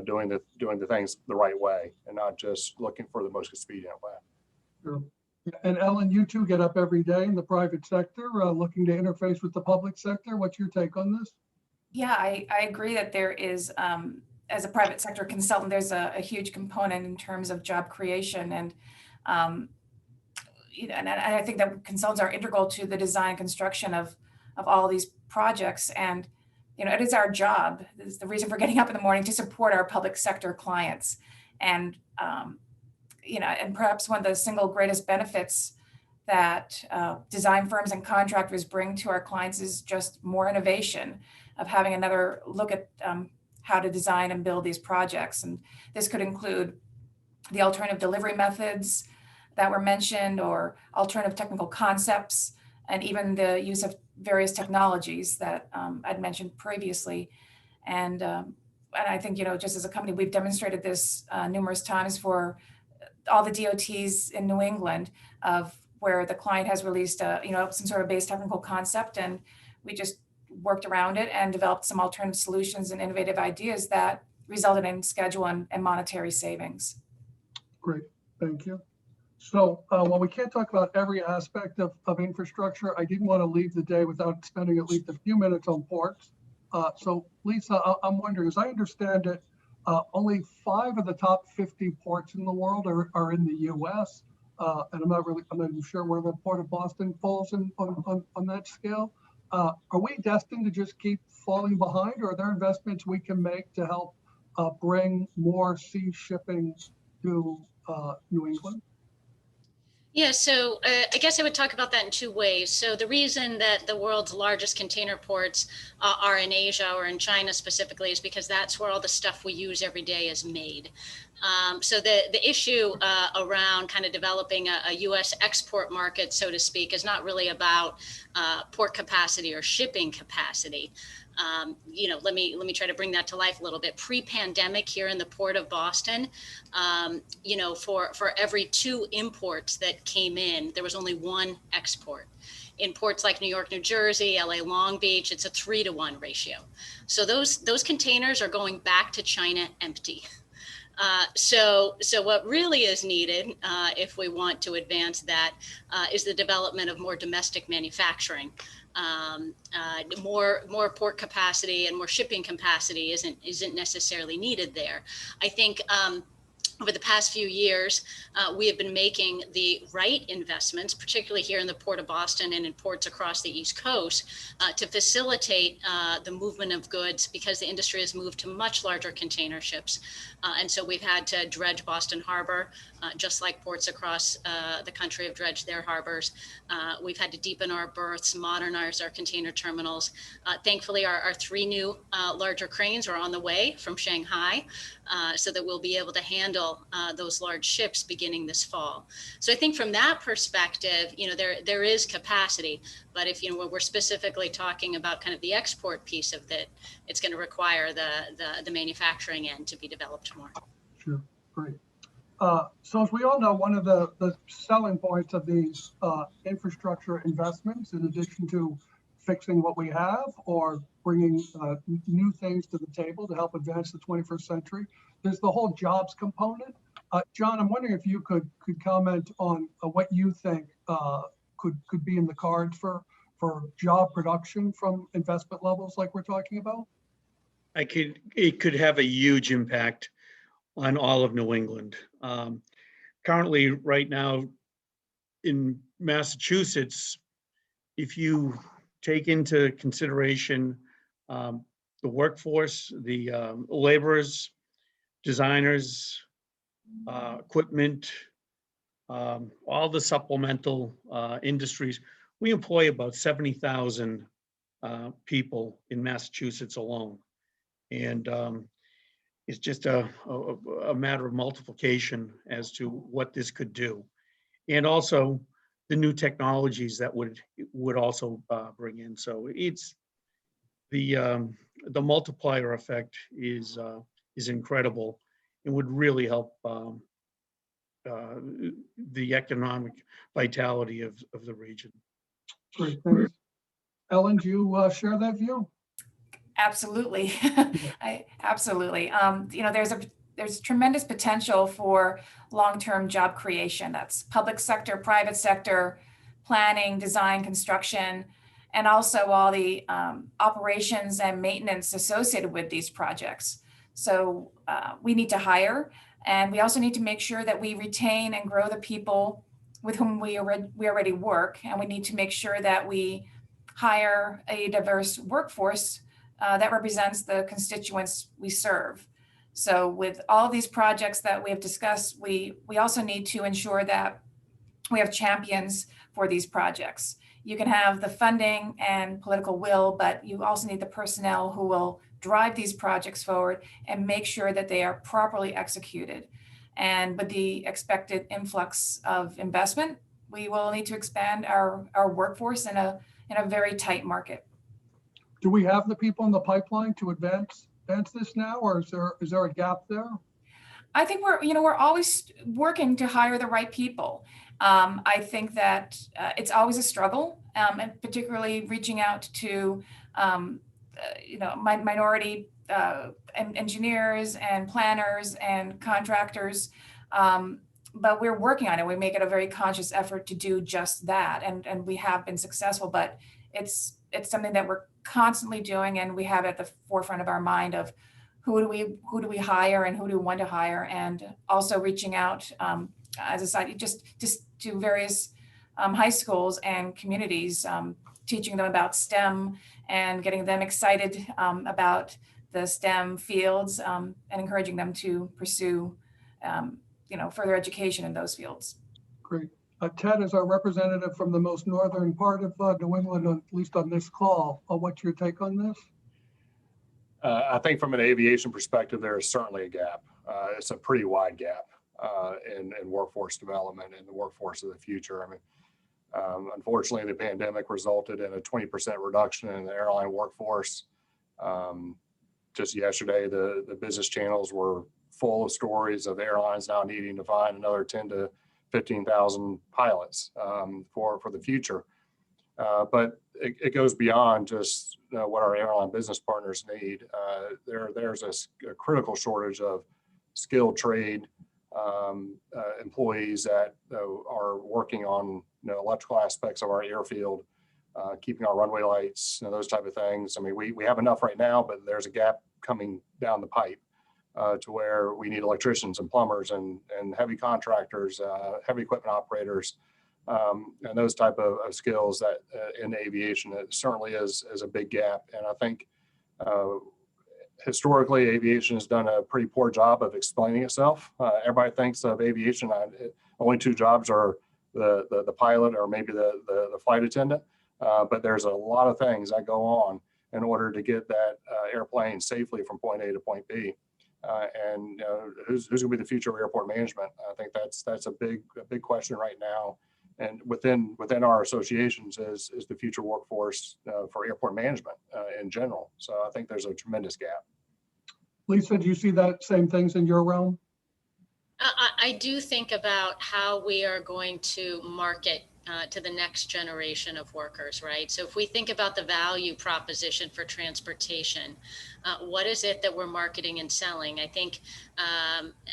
doing the things the right way and not just looking for the most expedient way. Sure. And Ellen, you two get up every day in the private sector, looking to interface with the public sector. What's your take on this? Yeah, I agree that there is, as a private sector consultant, there's a huge component in terms of job creation. And, and I think that consultants are integral to the design and construction of all these projects. And, it is our job. It's the reason for getting up in the morning to support our public sector clients. And, and perhaps one of the single greatest benefits that design firms and contractors bring to our clients is just more innovation of having another look at how to design and build these projects. And this could include the alternative delivery methods that were mentioned, or alternative technical concepts, and even the use of various technologies that I'd mentioned previously. And I think, just as a company, we've demonstrated this numerous times for all the DOTs in New England, of where the client has released some sort of base technical concept, and we just worked around it and developed some alternative solutions and innovative ideas that resulted in schedule and monetary savings. Great, thank you. So while we can't talk about every aspect of infrastructure, I didn't want to leave the day without spending at least a few minutes on ports. So Lisa, I'm wondering, as I understand it, only 5 of the top 50 ports in the world are in the U.S. And I'm not even sure where the Port of Boston falls on that scale. Are we destined to just keep falling behind, or are there investments we can make to help bring more sea shipping to New England? Yeah, so I guess I would talk about that in 2 ways. So the reason that the world's largest container ports are in Asia or in China specifically is because that's where all the stuff we use every day is made. So the issue around kind of developing a U.S. export market, so to speak, is not really about port capacity or shipping capacity. Let me try to bring that to life a little bit. Pre-pandemic here in the Port of Boston, for every 2 imports that came in, there was only 1 export. In ports like New York, New Jersey, LA, Long Beach, it's a 3-to-1 ratio. So those containers are going back to China empty. So what really is needed, if we want to advance that, is the development of more domestic manufacturing. More port capacity and more shipping capacity isn't necessarily needed there. I think over the past few years, we have been making the right investments, particularly here in the Port of Boston and in ports across the East Coast, to facilitate the movement of goods, because the industry has moved to much larger container ships. And so we've had to dredge Boston Harbor, just like ports across the country have dredged their harbors. We've had to deepen our berths, modernize our container terminals. Thankfully, our 3 new larger cranes are on the way from Shanghai, so that we'll be able to handle those large ships beginning this fall. So I think from that perspective, there is capacity, but if we're specifically talking about kind of the export piece of it, it's going to require the manufacturing end to be developed more. Sure, great. So as we all know, one of the selling points of these infrastructure investments, in addition to fixing what we have or bringing new things to the table to help advance the 21st century, there's the whole jobs component. John, I'm wondering if you could comment on what you think could be in the cards for job production from investment levels like we're talking about. It could have a huge impact on all of New England. Currently, right now in Massachusetts, if you take into consideration the workforce, the laborers, designers, equipment, all the supplemental industries, we employ about 70,000 people in Massachusetts alone. And it's just a matter of multiplication as to what this could do. And also the new technologies that would also bring in. So it's the multiplier effect is incredible and would really help the economic vitality of the region. Great, thanks. Ellen, do you share that view? Absolutely. Absolutely. There's tremendous potential for long-term job creation. That's public sector, private sector, planning, design, construction, and also all the operations and maintenance associated with these projects. So we need to hire, and we also need to make sure that we retain and grow the people with whom we already work. And we need to make sure that we hire a diverse workforce that represents the constituents we serve. So with all of these projects that we have discussed, we also need to ensure that we have champions for these projects. You can have the funding and political will, but you also need the personnel who will drive these projects forward and make sure that they are properly executed. And with the expected influx of investment, we will need to expand our workforce in a very tight market. Do we have the people in the pipeline to advance this now, or is there a gap there? I think we're always working to hire the right people. I think that it's always a struggle, and particularly reaching out to minority engineers and planners and contractors. But we're working on it. We make it a very conscious effort to do just that, and we have been successful. But it's something that we're constantly doing, and we have at the forefront of our mind of who do we hire and who do we want to hire, and also reaching out as a side just to various high schools and communities, teaching them about STEM and getting them excited about the STEM fields, and encouraging them to pursue further education in those fields. Great. Ted, as our representative from the most northern part of New England, at least on this call, what's your take on this? I think from an aviation perspective, there is certainly a gap. It's a pretty wide gap in workforce development and the workforce of the future. I mean, unfortunately, the pandemic resulted in a 20% reduction in the airline workforce. Just yesterday, the business channels were full of stories of airlines now needing to find another 10 to 15,000 pilots for the future. But it goes beyond just what our airline business partners need. There's a critical shortage of skilled trade employees that are working on electrical aspects of our airfield, keeping our runway lights, those type of things. I mean, we have enough right now, but there's a gap coming down the pipe to where we need electricians and plumbers and heavy contractors, heavy equipment operators, and those type of skills that in aviation, it certainly is a big gap. And I think historically, aviation has done a pretty poor job of explaining itself. Everybody thinks of aviation, only two jobs are the pilot or maybe the flight attendant, but there's a lot of things that go on in order to get that airplane safely from point A to point B. And who's going to be the future of airport management? I think that's a big question right now. And within our associations is the future workforce for airport management in general. So I think there's a tremendous gap. Lisa, do you see that same things in your realm? I do think about how we are going to market to the next generation of workers, right? So if we think about the value proposition for transportation, what is it that we're marketing and selling? I think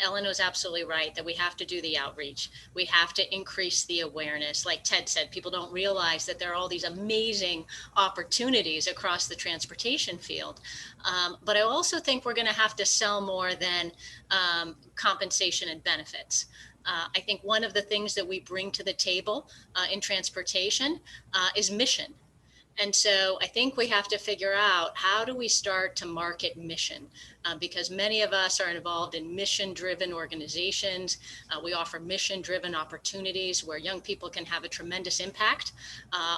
Ellen was absolutely right that we have to do the outreach. We have to increase the awareness. Like Ted said, people don't realize that there are all these amazing opportunities across the transportation field. But I also think we're going to have to sell more than compensation and benefits. I think one of the things that we bring to the table in transportation is mission. And so I think we have to figure out, how do we start to market mission? Because many of us are involved in mission-driven organizations. We offer mission-driven opportunities where young people can have a tremendous impact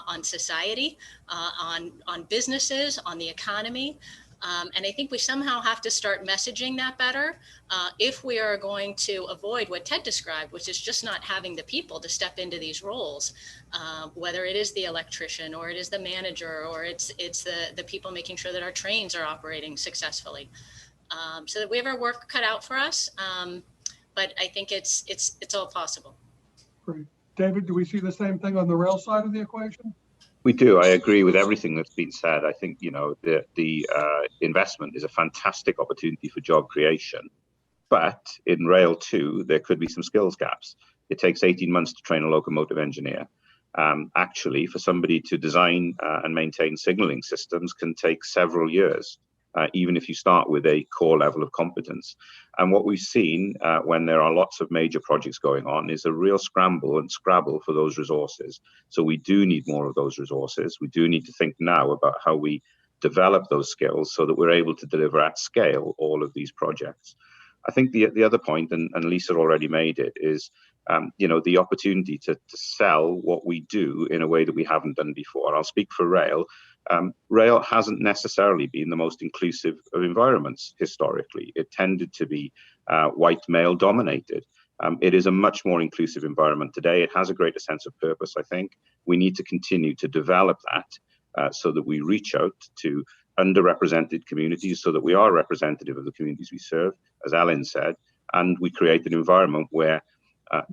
on society, on businesses, on the economy. And I think we somehow have to start messaging that better if we are going to avoid what Ted described, which is just not having the people to step into these roles, whether it is the electrician or it is the manager or it's the people making sure that our trains are operating successfully. So that we have our work cut out for us, but I think it's all possible. Great. David, do we see the same thing on the rail side of the equation? We do. I agree with everything that's been said. I think, the investment is a fantastic opportunity for job creation. But in rail too, there could be some skills gaps. It takes 18 months to train a locomotive engineer. Actually, for somebody to design and maintain signaling systems can take several years, even if you start with a core level of competence. And what we've seen when there are lots of major projects going on is a real scramble and scrabble for those resources. So we do need more of those resources. We do need to think now about how we develop those skills so that we're able to deliver at scale all of these projects. I think the other point, and Lisa already made it, is the opportunity to sell what we do in a way that we haven't done before. I'll speak for rail. Rail hasn't necessarily been the most inclusive of environments historically. It tended to be white male dominated. It is a much more inclusive environment today. It has a greater sense of purpose, I think. We need to continue to develop that so that we reach out to underrepresented communities, so that we are representative of the communities we serve, as Ellen said, and we create an environment where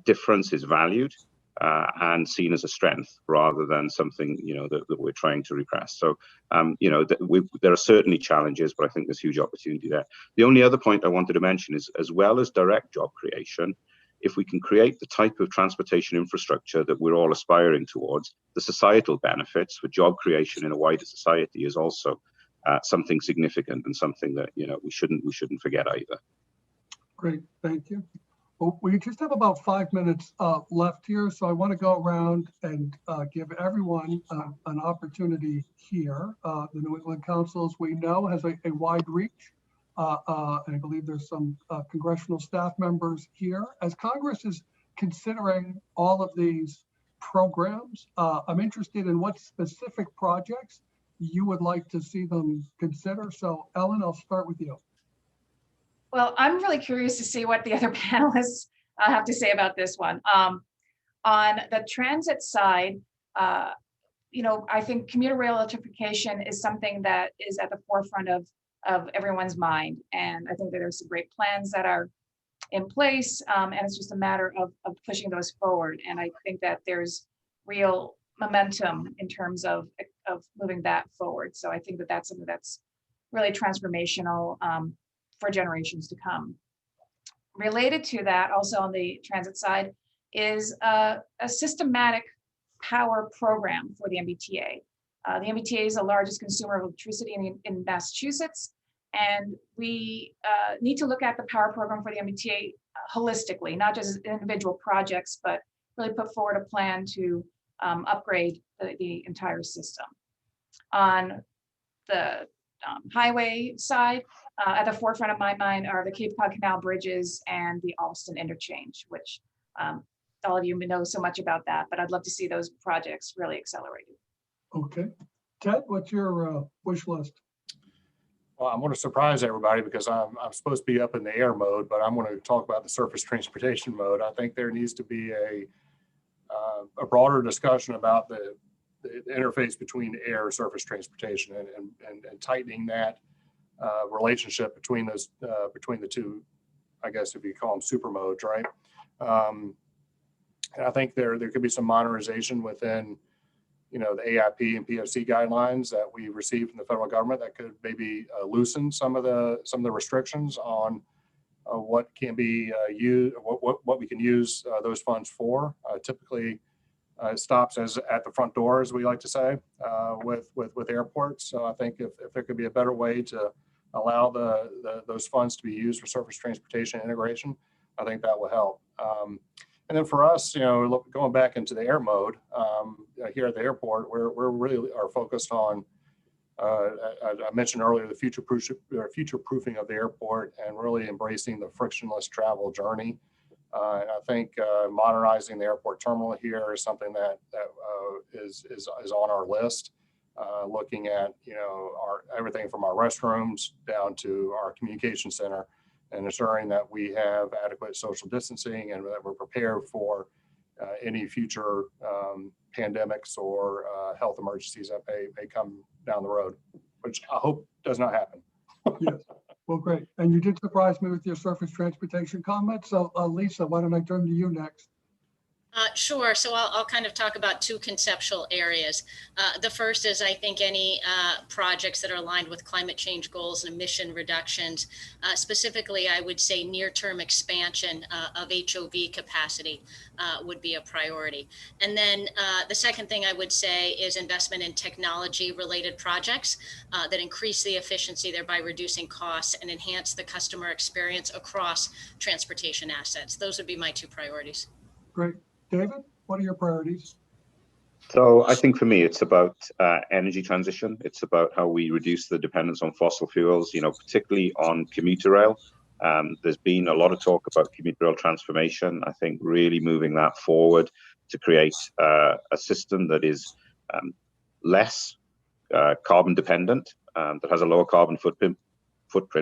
difference is valued and seen as a strength rather than something that we're trying to repress. So there are certainly challenges, but I think there's huge opportunity there. The only other point I wanted to mention is, as well as direct job creation, if we can create the type of transportation infrastructure that we're all aspiring towards, the societal benefits for job creation in a wider society is also something significant and something that we shouldn't forget either. Great, thank you. Well, we just have about 5 minutes left here, so I want to go around and give everyone an opportunity here. The New England Council, as we know, has a wide reach, and I believe there's some congressional staff members here. As Congress is considering all of these programs, I'm interested in what specific projects you would like to see them consider. So, Ellen, I'll start with you. Well, I'm really curious to see what the other panelists have to say about this one. On the transit side, I think commuter rail electrification is something that is at the forefront of everyone's mind. And I think that there's some great plans that are in place, and it's just a matter of pushing those forward. And I think that there's real momentum in terms of moving that forward. So I think that that's something that's really transformational for generations to come. Related to that, also on the transit side, is a systematic power program for the MBTA. The MBTA is the largest consumer of electricity in Massachusetts, and we need to look at the power program for the MBTA holistically, not just individual projects, but really put forward a plan to upgrade the entire system. On the highway side, at the forefront of my mind are the Cape Cod Canal bridges and the Alston interchange, which all of you know so much about that, but I'd love to see those projects really accelerated. Okay. Ted, what's your wish list? Well, I'm going to surprise everybody because I'm supposed to be up in the air mode, but I'm going to talk about the surface transportation mode. I think there needs to be a broader discussion about the interface between air surface transportation and tightening that relationship between those between the two, I guess if you call them super modes, right? And I think there could be some modernization within, the AIP and PFC guidelines that we received from the federal government that could maybe loosen some of the restrictions on what can be used, what we can use those funds for. Typically, it stops at the front door, as we like to say, with airports. So I think if there could be a better way to allow those funds to be used for surface transportation integration, I think that will help. And then for us, going back into the air mode here at the airport, we're really are focused on. I mentioned earlier the future proofing of the airport and really embracing the frictionless travel journey. And I think modernizing the airport terminal here is something that is on our list. Looking at everything from our restrooms down to our communication center, and ensuring that we have adequate social distancing and that we're prepared for any future pandemics or health emergencies that may come down the road, which I hope does not happen. Yes. Well, great. And you did surprise me with your surface transportation comments. So Lisa, why don't I turn to you next? Sure. So I'll kind of talk about two conceptual areas. The first is, I think, any projects that are aligned with climate change goals and emission reductions. Specifically, I would say near-term expansion of HOV capacity would be a priority. And then the second thing I would say is investment in technology-related projects that increase the efficiency, thereby reducing costs and enhance the customer experience across transportation assets. Those would be my two priorities. Great. David, what are your priorities? So I think for me, it's about energy transition. It's about how we reduce the dependence on fossil fuels, particularly on commuter rail. There's been a lot of talk about commuter rail transformation. I think really moving that forward to create a system that is less carbon dependent, that has a lower carbon footprint,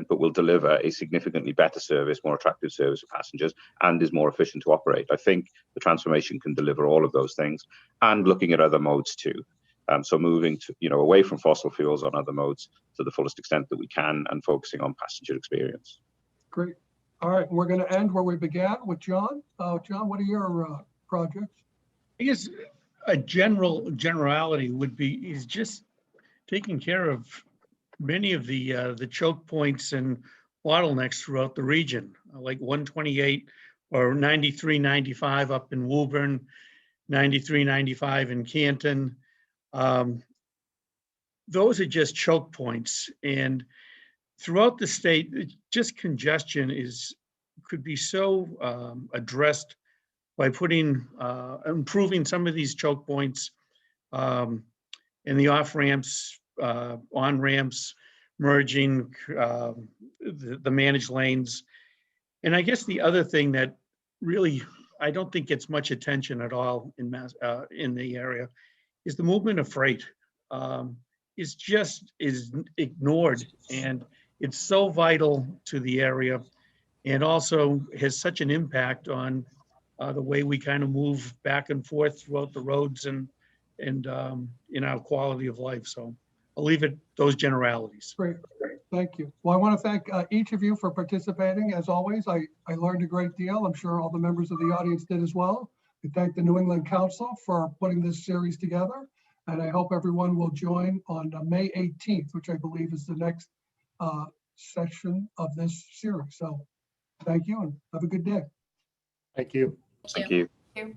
but will deliver a significantly better service, more attractive service for passengers, and is more efficient to operate. I think the transformation can deliver all of those things, and looking at other modes too. So moving to, away from fossil fuels on other modes to the fullest extent that we can, and focusing on passenger experience. Great. All right, we're going to end where we began with John. John, what are your projects? I guess a generality would be is just taking care of many of the choke points and bottlenecks throughout the region, like 128 or 93, 95 up in Woburn, 93, 95 in Canton. Those are just choke points, and throughout the state, just congestion could be so addressed by improving some of these choke points and the off ramps, on ramps, merging the managed lanes. And I guess the other thing that really I don't think gets much attention at all in the area is the movement of freight. Is ignored, and it's so vital to the area. and also has such an impact on the way we kind of move back and forth throughout the roads and in our quality of life. So I'll leave it those generalities. Great, thank you. Well, I want to thank each of you for participating. As always, I learned a great deal. I'm sure all the members of the audience did as well. We thank the New England Council for putting this series together. And I hope everyone will join on May 18th, which I believe is the next session of this series. So thank you and have a good day. Thank you. Thank Thank you. you.